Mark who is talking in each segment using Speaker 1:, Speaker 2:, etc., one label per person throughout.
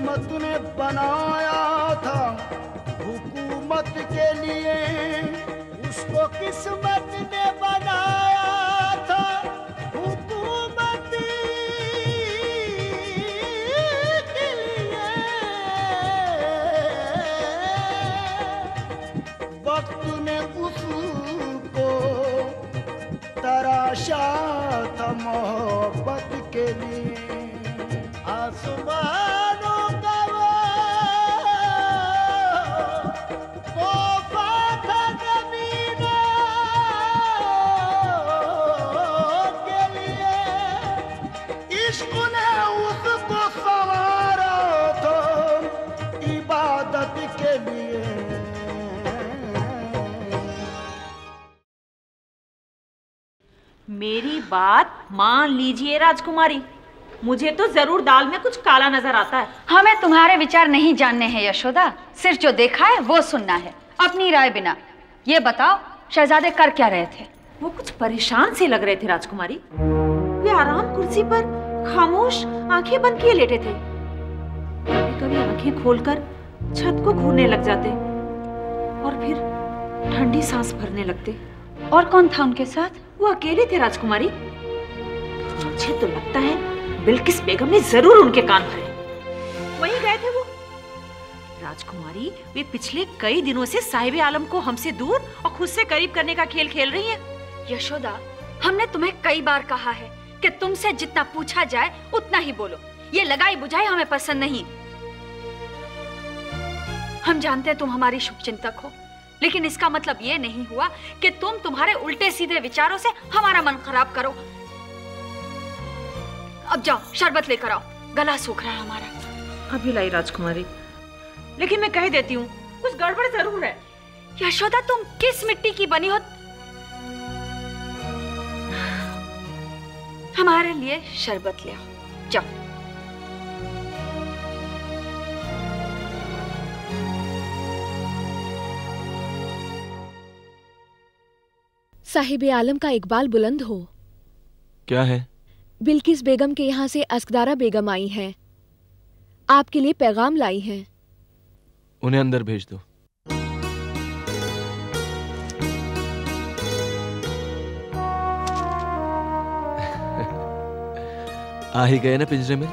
Speaker 1: किस्मत ने बनाया था हुकूमत के लिए, उसको किस्मत ने बनाया था हुकूमत के लिए। वक्त ने उसको तराशा था मोहब्बत के लिए। आसमानों का वो तोहफा था ज़मीनों के लिए, इश्क ने उसको संवारा था इबादत के लिए।
Speaker 2: मेरी बात मान लीजिए राजकुमारी, मुझे तो जरूर दाल में कुछ काला नजर आता है।
Speaker 3: हमें तुम्हारे विचार नहीं जानने हैं यशोदा, सिर्फ जो देखा है वो सुनना है, अपनी राय बिना। ये बताओ शहजादे कर क्या रहे थे?
Speaker 2: वो कुछ परेशान से लग रहे थे राजकुमारी। वे आराम कुर्सी पर खामोश आंखें बंद किए लेटे थे। कभी कभी आंखें खोलकर छत को घूरने लग जाते और फिर ठंडी सांस भरने लगते।
Speaker 3: और कौन था उनके साथ?
Speaker 2: वो अकेले थे राजकुमारी। मुझे तो लगता है बिल्किस बेगम ने जरूर उनके कान भरे। वहीं गए थे वो। राजकुमारी, वे पिछले कई दिनों से साहिब आलम को हमसे दूर और खुद से करीब करने का खेल खेल रही हैं।
Speaker 3: यशोदा, हमने तुम्हें कई बार कहा है कि तुमसे जितना पूछा जाए उतना ही बोलो। ये लगाई बुझाई हमें पसंद नहीं। हम जानते हैं तुम हमारी शुभचिंतक हो, लेकिन इसका मतलब ये नहीं हुआ कि तुम तुम्हारे उल्टे सीधे विचारों से हमारा मन खराब करो। अब जाओ शरबत लेकर आओ, गला सूख रहा है हमारा।
Speaker 2: अभी लाई राजकुमारी, लेकिन मैं कह देती हूँ कुछ गड़बड़ जरूर है।
Speaker 3: यशोदा, तुम किस मिट्टी की बनी हो? हमारे लिए शरबत ले आओ, जाओ।
Speaker 4: साहिब आलम का इकबाल बुलंद हो।
Speaker 5: क्या है?
Speaker 4: बिल्किस बेगम के यहाँ से अस्कदारा बेगम आई हैं, आपके लिए पैगाम लाई हैं।
Speaker 5: उन्हें अंदर भेज दो। आ ही गए ना पिंजरे में,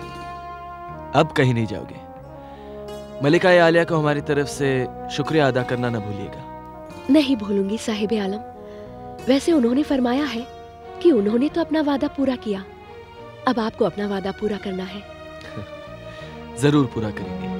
Speaker 5: अब कहीं नहीं जाओगे। मलिका आलिया को हमारी तरफ से शुक्रिया अदा करना न भूलिएगा।
Speaker 4: नहीं भूलूंगी साहिब आलम। वैसे उन्होंने फरमाया है कि उन्होंने तो अपना वादा पूरा किया, अब आपको अपना वादा पूरा करना है।
Speaker 5: जरूर पूरा करेंगे।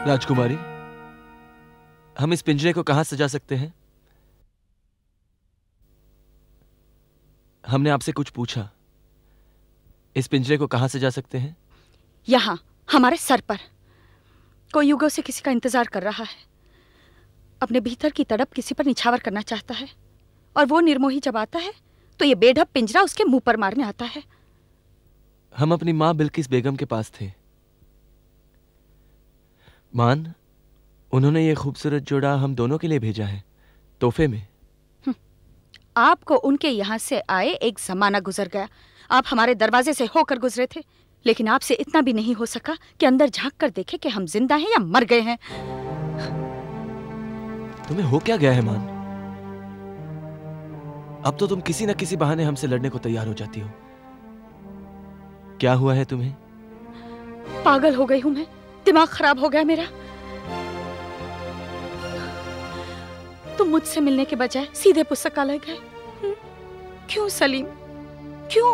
Speaker 5: राजकुमारी, हम इस पिंजरे को कहां सजा सकते हैं? हमने आपसे कुछ पूछा, इस पिंजरे को कहां सजा सकते हैं?
Speaker 3: यहाँ हमारे सर पर। कोई युगों से किसी का इंतजार कर रहा है, अपने भीतर की तड़प किसी पर निछावर करना चाहता है, और वो निर्मोही जब आता है तो ये बेढप पिंजरा उसके मुंह पर मारने आता है।
Speaker 5: हम अपनी मां बिल्किस बेगम के पास थे। मान, उन्होंने ये खूबसूरत जोड़ा हम दोनों के लिए भेजा है, तोहफे में।
Speaker 3: आपको उनके यहाँ से आए एक जमाना गुजर गया। आप हमारे दरवाजे से होकर गुजरे थे, लेकिन आपसे इतना भी नहीं हो सका कि अंदर झांक कर देखे कि हम जिंदा हैं या मर गए हैं।
Speaker 5: तुम्हें हो क्या गया है मान? अब तो तुम किसी न किसी बहाने हमसे लड़ने को तैयार हो जाती हो। क्या हुआ है तुम्हें?
Speaker 3: पागल हो गई हूं मैं, दिमाग खराब हो गया मेरा। तुम मुझसे मिलने के बजाय सीधे पुस्तकालय गए। क्यों सलीम, क्यों?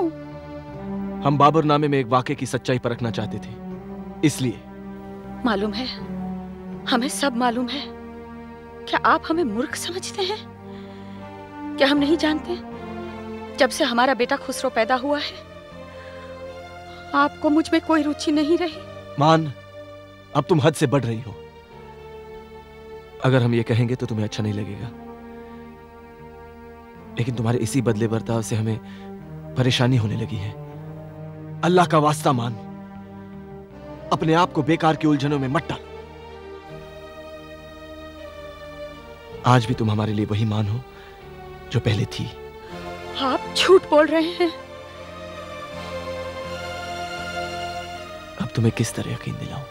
Speaker 5: हम बाबरनामे में एक वाक़े की सच्चाई परखना चाहते थे, इसलिए।
Speaker 3: मालूम है, हमें सब मालूम है। क्या आप हमें मूर्ख समझते हैं? क्या हम नहीं जानते? जब से हमारा बेटा खुसरो पैदा हुआ है, आपको मुझ में कोई रुचि नहीं रही।
Speaker 5: मान, अब तुम हद से बढ़ रही हो। अगर हम ये कहेंगे तो तुम्हें अच्छा नहीं लगेगा, लेकिन तुम्हारे इसी बदले बर्ताव से हमें परेशानी होने लगी है। अल्लाह का वास्ता मान, अपने आप को बेकार की उलझनों में मत डालो। आज भी तुम हमारे लिए वही मान हो जो पहले थी।
Speaker 3: आप झूठ बोल रहे हैं।
Speaker 5: अब तुम्हें किस तरह यकीन दिलाऊं?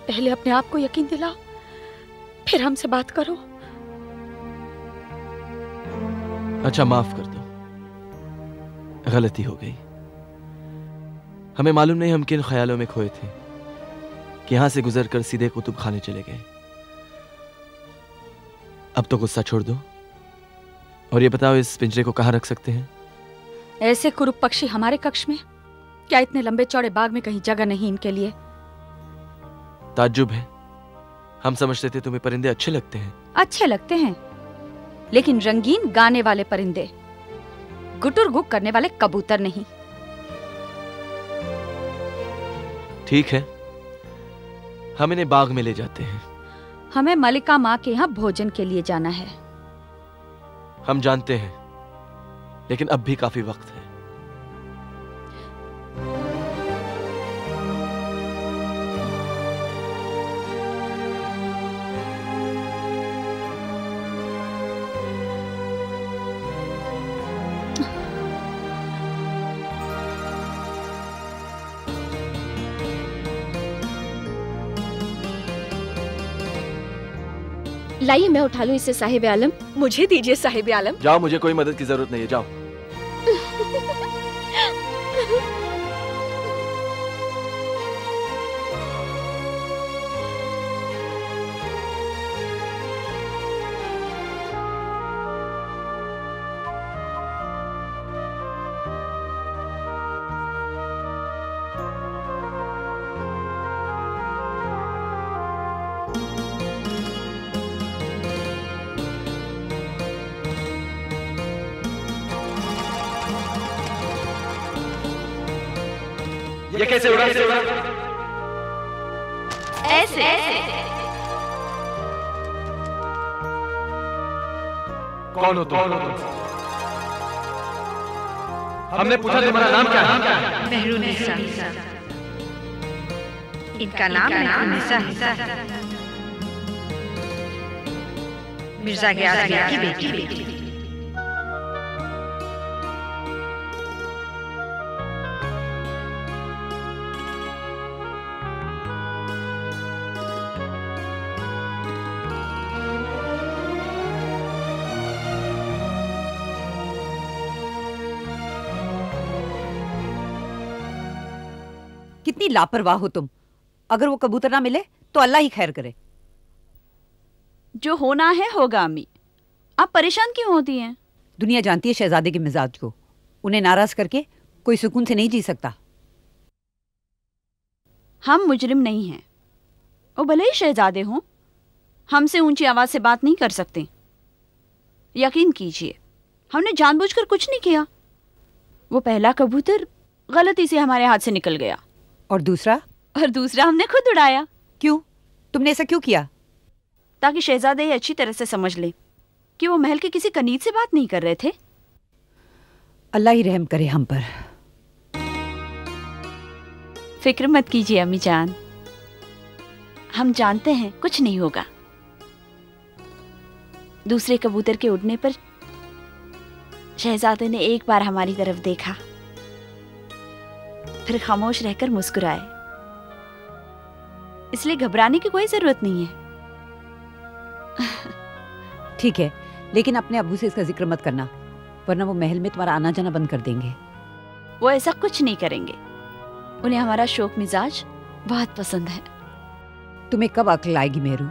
Speaker 3: पहले अपने आप को यकीन दिलाओ, फिर हमसे बात करो।
Speaker 5: अच्छा, माफ कर दो, गलती हो गई। हमें मालूम नहीं हम किन ख्यालों में खोए थे कि यहां से गुजरकर सीधे कुतुब खाने चले गए। अब तो गुस्सा छोड़ दो और ये बताओ, इस पिंजरे को कहां रख सकते हैं?
Speaker 3: ऐसे कुरूप पक्षी हमारे कक्ष में? क्या इतने लंबे चौड़े बाग में कहीं जगह नहीं इनके लिए?
Speaker 5: ताज्जुब है, हम समझते थे तुम्हें परिंदे अच्छे लगते हैं।
Speaker 3: अच्छे लगते हैं, लेकिन रंगीन गाने वाले परिंदे, गुटुर गुक करने वाले कबूतर नहीं।
Speaker 5: ठीक है, हम इन्हें बाग में ले जाते हैं।
Speaker 3: हमें मलिका माँ के यहाँ भोजन के लिए जाना है।
Speaker 5: हम जानते हैं, लेकिन अब भी काफी वक्त है।
Speaker 4: लाइए, मैं उठा लूं इसे साहिब आलम।
Speaker 3: मुझे दीजिए साहिब आलम।
Speaker 5: जाओ, मुझे कोई मदद की जरूरत नहीं है, जाओ। ये कैसे उड़ा?
Speaker 3: ऐसे।
Speaker 5: कौन हो तुम? हमने पूछा तुम्हारा नाम क्या है?
Speaker 2: मेहरुनिसा। इनका नाम मेहरुनिसा है। मिर्जा गियास की बेटी।
Speaker 6: कितनी लापरवाह हो तुम। अगर वो कबूतर ना मिले तो अल्लाह ही खैर करे।
Speaker 3: जो होना है होगा अम्मी, आप परेशान क्यों होती हैं?
Speaker 6: दुनिया जानती है शहजादे के मिजाज को। उन्हें नाराज करके कोई सुकून से नहीं जी सकता।
Speaker 3: हम मुजरिम नहीं हैं। वो भले ही शहजादे हों, हमसे ऊंची आवाज से बात नहीं कर सकते। यकीन कीजिए, हमने जानबूझकर कुछ नहीं किया। वो पहला कबूतर गलती से हमारे हाथ से निकल गया।
Speaker 6: और दूसरा
Speaker 3: हमने खुद उड़ाया।
Speaker 6: क्यों? तुमने ऐसा क्यों किया?
Speaker 3: ताकि शहजादे ये अच्छी तरह से समझ ले कि वो महल के किसी कनीज से बात नहीं कर रहे थे।
Speaker 6: अल्लाह ही रहम करे हम पर।
Speaker 3: फिक्र मत कीजिए अम्मी जान, हम जानते हैं कुछ नहीं होगा। दूसरे कबूतर के उड़ने पर शहजादे ने एक बार हमारी तरफ देखा, फिर खामोश रहकर मुस्कुराए। इसलिए घबराने की कोई जरूरत नहीं है।
Speaker 6: ठीक है, लेकिन अपने अब्बू से इसका जिक्र मत करना, वरना वो महल में तुम्हारा आना जाना बंद कर देंगे।
Speaker 3: वो ऐसा कुछ नहीं करेंगे। उन्हें हमारा शौक मिजाज बहुत पसंद है।
Speaker 6: तुम्हें कब अक्ल आएगी मेहरू?